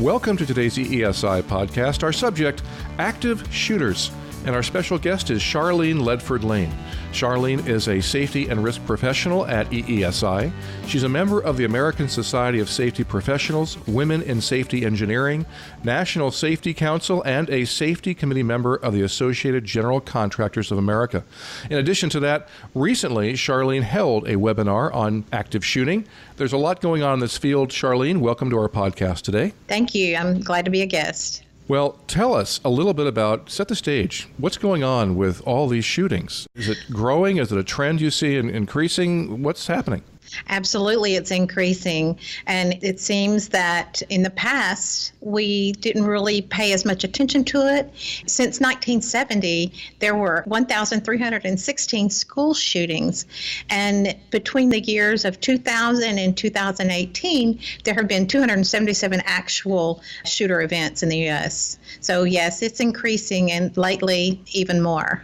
Welcome to today's EESI podcast. Our subject, active shooters. And our special guest is Charlene Ledford Layne. Charlene is a safety and risk professional at EESI. She's a member of the American Society of Safety Professionals, Women in Safety Engineering, National Safety Council, and a safety committee member of the Associated General Contractors of America. In addition to that, recently, Charlene held a webinar on active shooting. There's a lot going on in this field. Charlene, welcome to our podcast today. Thank you. I'm glad to be a guest. Well, tell us a little bit about, set the stage. What's going on with all these shootings? Is it growing? Is it a trend you see increasing? What's happening? Absolutely, it's increasing. And it seems that in the past, we didn't really pay as much attention to it. Since 1970, there were 1,316 school shootings. And between the years of 2000 and 2018, there have been 277 actual shooter events in the U.S. So yes, it's increasing, and lately even more.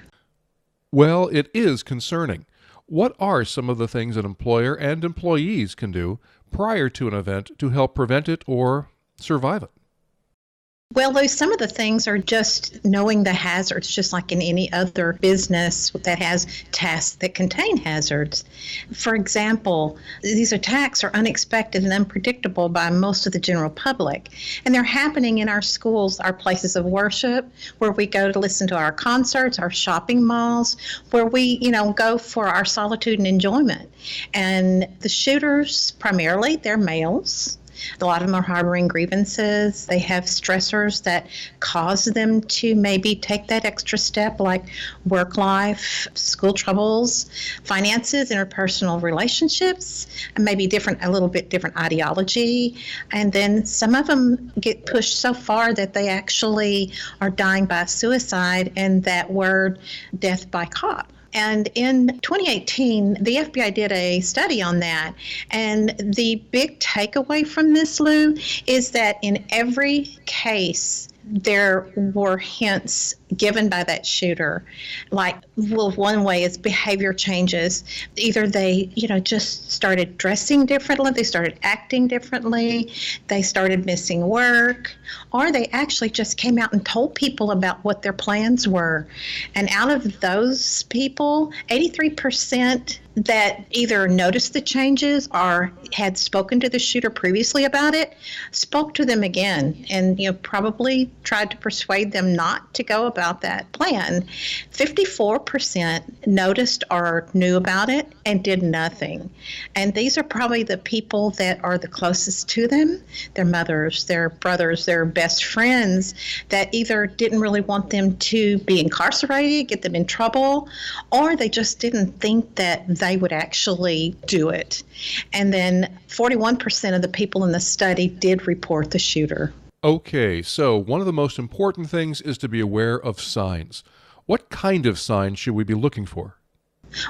Well, it is concerning. What are some of the things an employer and employees can do prior to an event to help prevent it or survive it? Well, some of the things are just knowing the hazards, just like in any other business that has tasks that contain hazards. For example, these attacks are unexpected and unpredictable by most of the general public. And they're happening in our schools, our places of worship, where we go to listen to our concerts, our shopping malls, where we, go for our solitude and enjoyment. And the shooters, primarily, they're males. A lot of them are harboring grievances. They have stressors that cause them to maybe take that extra step, like work life, school troubles, finances, interpersonal relationships, and maybe a little bit different ideology. And then some of them get pushed so far that they actually are dying by suicide, and that word, death by cop. And in 2018, the FBI did a study on that. And the big takeaway from this, Lou, is that in every case, there were hints given by that shooter. One way is behavior changes. Either they, just started dressing differently, they started acting differently, they started missing work, or they actually just came out and told people about what their plans were. And out of those people, 83% that either noticed the changes or had spoken to the shooter previously about it, spoke to them again and probably tried to persuade them not to go about that plan. 54% noticed or knew about it and did nothing. And these are probably the people that are the closest to them, their mothers, their brothers, their best friends, that either didn't really want them to be incarcerated, get them in trouble, or they just didn't think that they would actually do it. And then 41% of the people in the study did report the shooter. Okay, so one of the most important things is to be aware of signs. What kind of signs should we be looking for?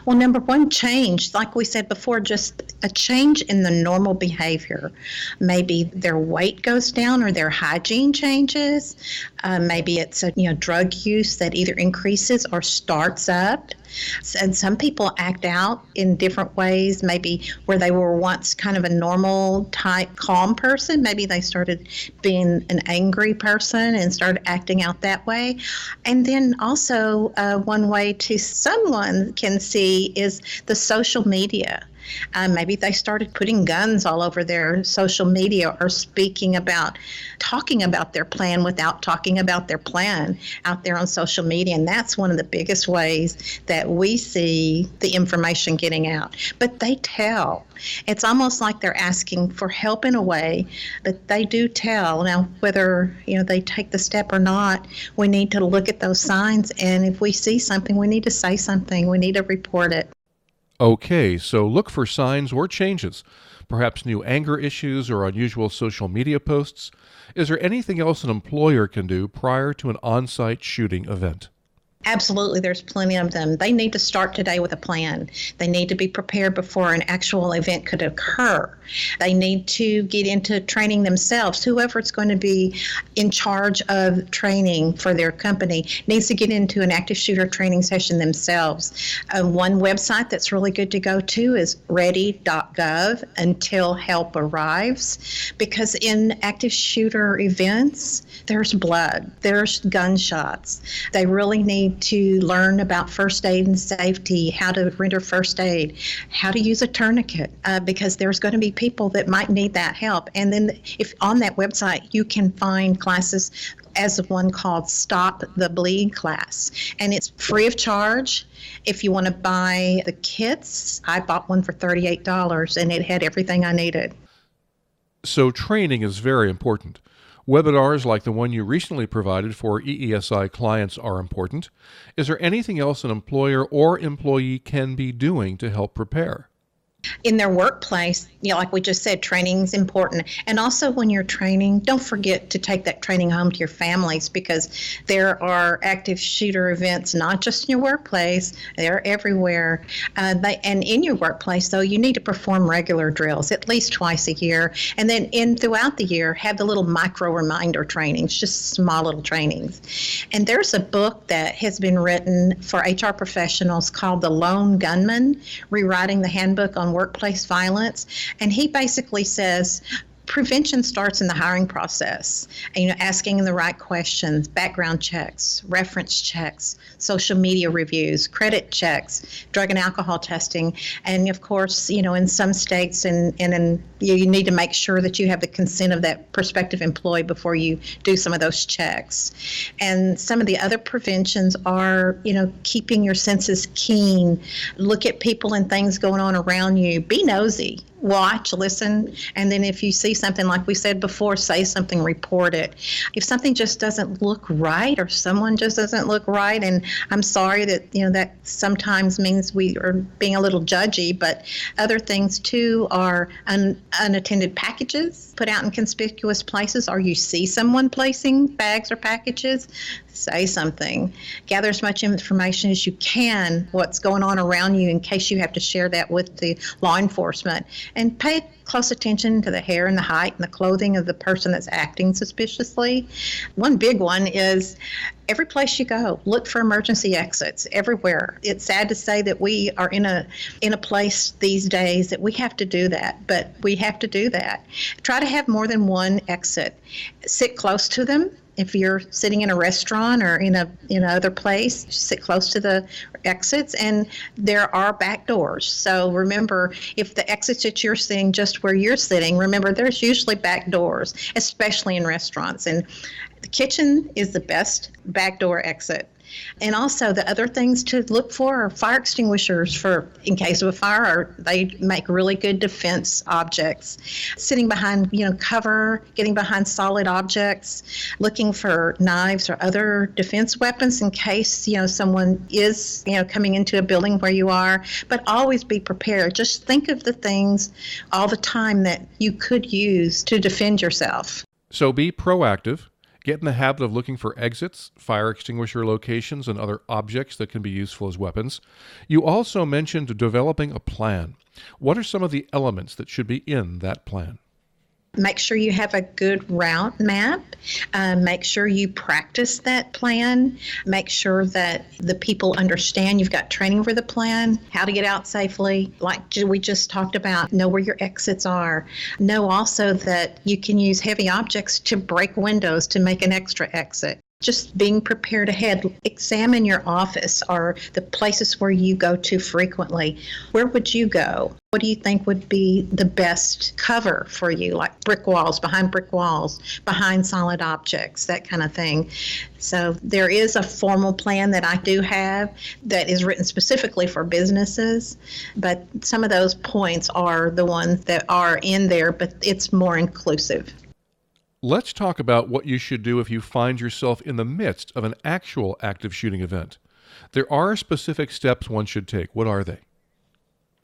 Well, number one, change. Like we said before, just a change in the normal behavior. Maybe their weight goes down or their hygiene changes. Maybe it's a drug use that either increases or starts up. And some people act out in different ways, maybe where they were once kind of a normal type calm person. Maybe they started being an angry person and started acting out that way. And then also one way to someone can see is the social media. Maybe they started putting guns all over their social media or talking about their plan without talking about their plan out there on social media. And that's one of the biggest ways that we see the information getting out. But they tell. It's almost like they're asking for help in a way, but they do tell. Now, whether they take the step or not, we need to look at those signs. And if we see something, we need to say something. We need to report it. Okay, so look for signs or changes, perhaps new anger issues or unusual social media posts. Is there anything else an employer can do prior to an on-site shooting event? Absolutely, there's plenty of them. They need to start today with a plan. They need to be prepared before an actual event could occur. They need to get into training themselves. Whoever's going to be in charge of training for their company needs to get into an active shooter training session themselves. One website that's really good to go to is ready.gov until help arrives, because in active shooter events, there's blood, there's gunshots. They really need to learn about first aid and safety, how to render first aid, how to use a tourniquet, because there's going to be people that might need that help. And then if on that website, you can find classes as one called Stop the Bleed class. And it's free of charge. If you want to buy the kits, I bought one for $38 and it had everything I needed. So training is very important. Webinars like the one you recently provided for EESI clients are important. Is there anything else an employer or employee can be doing to help prepare? In their workplace, like we just said, training is important. And also when you're training, don't forget to take that training home to your families, because there are active shooter events, not just in your workplace, they're everywhere. And in your workplace, though, you need to perform regular drills at least twice a year. And then throughout the year, have the little micro reminder trainings, just small little trainings. And there's a book that has been written for HR professionals called The Lone Gunmen, Rewriting the Handbook on Workplace Violence. And he basically says prevention starts in the hiring process, and, asking the right questions, background checks, reference checks, social media reviews, credit checks, drug and alcohol testing. And of course, in some states you need to make sure that you have the consent of that prospective employee before you do some of those checks. And some of the other preventions are, keeping your senses keen, look at people and things going on around you, be nosy. Watch, listen, and then if you see something, like we said before, say something, report it. If something just doesn't look right, or someone just doesn't look right, and I'm sorry that, that sometimes means we are being a little judgy, but other things too are unattended packages put out in conspicuous places, or you see someone placing bags or packages, say something. Gather as much information as you can, what's going on around you, in case you have to share that with the law enforcement. And pay close attention to the hair and the height and the clothing of the person that's acting suspiciously. One big one is every place you go, look for emergency exits everywhere. It's sad to say that we are in a place these days that we have to do that, but we have to do that. Try to have more than one exit. Sit close to them. If you're sitting in a restaurant or in a other place, sit close to the exits, and there are back doors. So remember, if the exits that you're seeing just where you're sitting, remember there's usually back doors, especially in restaurants. And the kitchen is the best back door exit. And also the other things to look for are fire extinguishers for in case of a fire. They make really good defense objects. Sitting behind, cover, getting behind solid objects, looking for knives or other defense weapons in case, someone is, coming into a building where you are. But always be prepared. Just think of the things all the time that you could use to defend yourself. So be proactive. Get in the habit of looking for exits, fire extinguisher locations, and other objects that can be useful as weapons. You also mentioned developing a plan. What are some of the elements that should be in that plan? Make sure you have a good route map. Make sure you practice that plan. Make sure that the people understand you've got training for the plan, how to get out safely. Like we just talked about, know where your exits are. Know also that you can use heavy objects to break windows to make an extra exit. Just being prepared ahead. Examine your office or the places where you go to frequently. Where would you go? What do you think would be the best cover for you, like brick walls, behind solid objects, that kind of thing. So there is a formal plan that I do have that is written specifically for businesses, but some of those points are the ones that are in there, but it's more inclusive. Let's talk about what you should do if you find yourself in the midst of an actual active shooting event. There are specific steps one should take. What are they?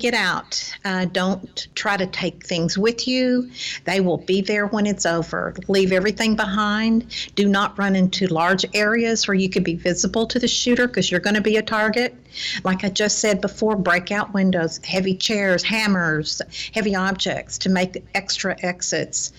get out. Don't try to take things with you. They will be there when it's over. Leave everything behind. Do not run into large areas where you could be visible to the shooter because you're going to be a target. Like I just said before, break out windows, heavy chairs, hammers, heavy objects to make extra exits.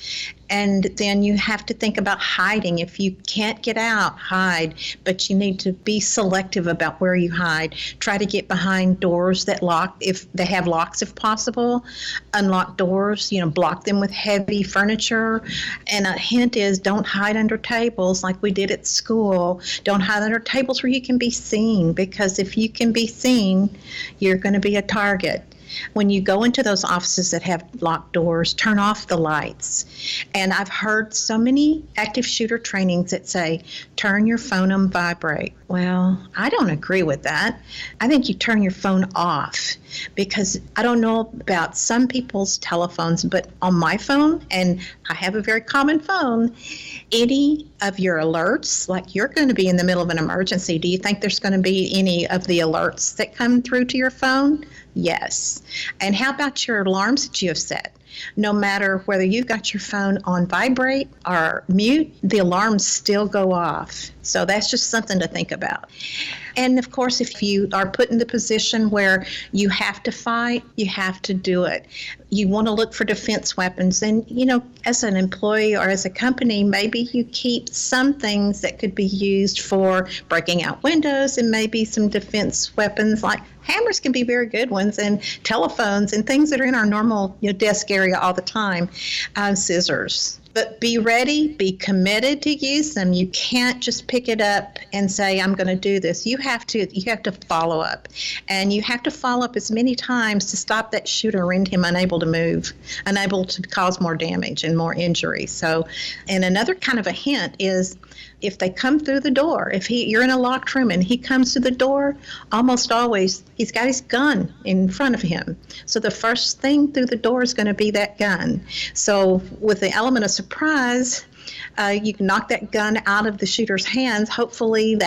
And then you have to think about hiding. If you can't get out, hide. But you need to be selective about where you hide. Try to get behind doors that lock, if they have locks if possible. Unlock doors, block them with heavy furniture. And a hint is don't hide under tables like we did at school. Don't hide under tables where you can be seen, because if you can be seen, you're going to be a target. When you go into those offices that have locked doors, turn off the lights. And I've heard so many active shooter trainings that say, turn your phone on vibrate. Well, I don't agree with that. I think you turn your phone off, because I don't know about some people's telephones, but on my phone, and I have a very common phone, any of your alerts, like you're going to be in the middle of an emergency, do you think there's going to be any of the alerts that come through to your phone? Yes. And how about your alarms that you have set? No matter whether you've got your phone on vibrate or mute, the alarms still go off. So that's just something to think about. And of course, if you are put in the position where you have to fight, you have to do it. You want to look for defense weapons. And, as an employee or as a company, maybe you keep some things that could be used for breaking out windows, and maybe some defense weapons like hammers can be very good ones, and telephones and things that are in our normal desk area all the time, scissors. But be ready, be committed to use them. You can't just pick it up and say, I'm going to do this. You have to follow up. And you have to follow up as many times to stop that shooter, render him unable to move, unable to cause more damage and more injury. So, and another kind of a hint is, if they come through the door, if you're in a locked room and he comes through the door, almost always he's got his gun in front of him. So the first thing through the door is going to be that gun. So with the element of surprise, you can knock that gun out of the shooter's hands, hopefully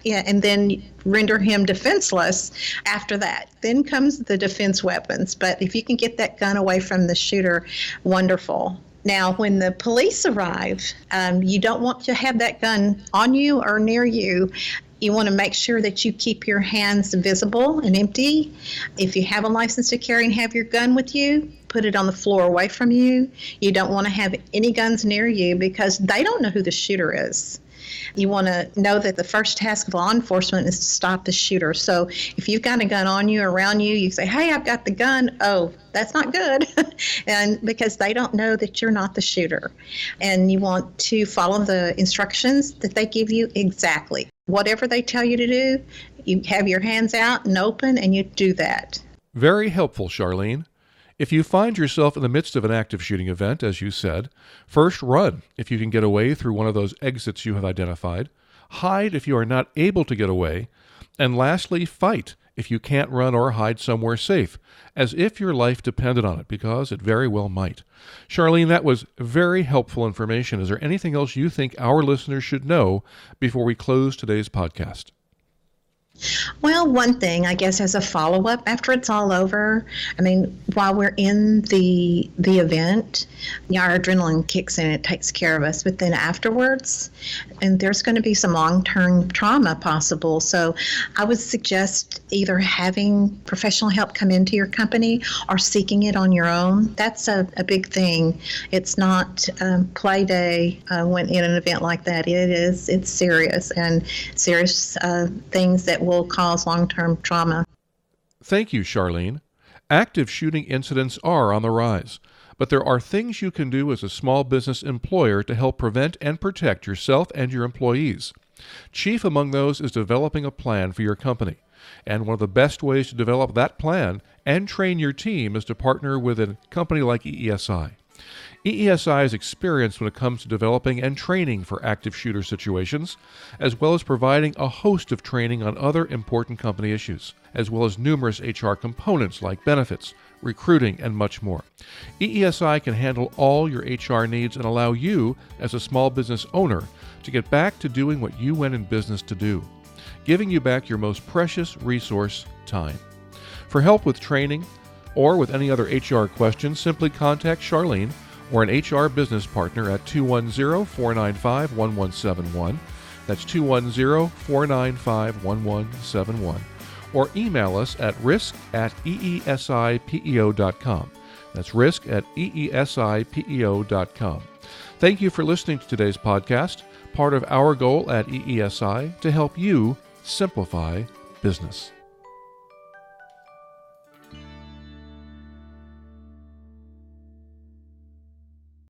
and then render him defenseless after that. Then comes the defense weapons. But if you can get that gun away from the shooter, wonderful. Now, when the police arrive, you don't want to have that gun on you or near you. You want to make sure that you keep your hands visible and empty. If you have a license to carry and have your gun with you, put it on the floor away from you. You don't want to have any guns near you, because they don't know who the shooter is. You want to know that the first task of law enforcement is to stop the shooter. So if you've got a gun on you, around you, you say, hey, I've got the gun. Oh, that's not good. And because they don't know that you're not the shooter. And you want to follow the instructions that they give you exactly. Whatever they tell you to do, you have your hands out and open, and you do that. Very helpful, Charlene. If you find yourself in the midst of an active shooting event, as you said, first run if you can get away through one of those exits you have identified, hide if you are not able to get away, and lastly, fight if you can't run or hide somewhere safe, as if your life depended on it, because it very well might. Charlene, that was very helpful information. Is there anything else you think our listeners should know before we close today's podcast? Well, one thing, I guess, as a follow-up after it's all over, while we're in the event, our adrenaline kicks in, it takes care of us. But then afterwards, and there's going to be some long-term trauma possible. So I would suggest either having professional help come into your company or seeking it on your own. That's a big thing. It's not play day when in an event like that. It's serious, and serious things that will cause long-term trauma. Thank you, Charlene. Active shooting incidents are on the rise, but there are things you can do as a small business employer to help prevent and protect yourself and your employees. Chief among those is developing a plan for your company. And one of the best ways to develop that plan and train your team is to partner with a company like EESI. EESI is experienced when it comes to developing and training for active shooter situations, as well as providing a host of training on other important company issues, as well as numerous HR components like benefits, recruiting, and much more. EESI can handle all your HR needs and allow you, as a small business owner, to get back to doing what you went in business to do, giving you back your most precious resource, time. For help with training, or with any other HR questions, simply contact Charlene or an HR business partner at 210-495-1171. That's 210-495-1171. Or email us at risk@eesipeo.com. That's risk@eesipeo.com. Thank you for listening to today's podcast, part of our goal at EESI to help you simplify business.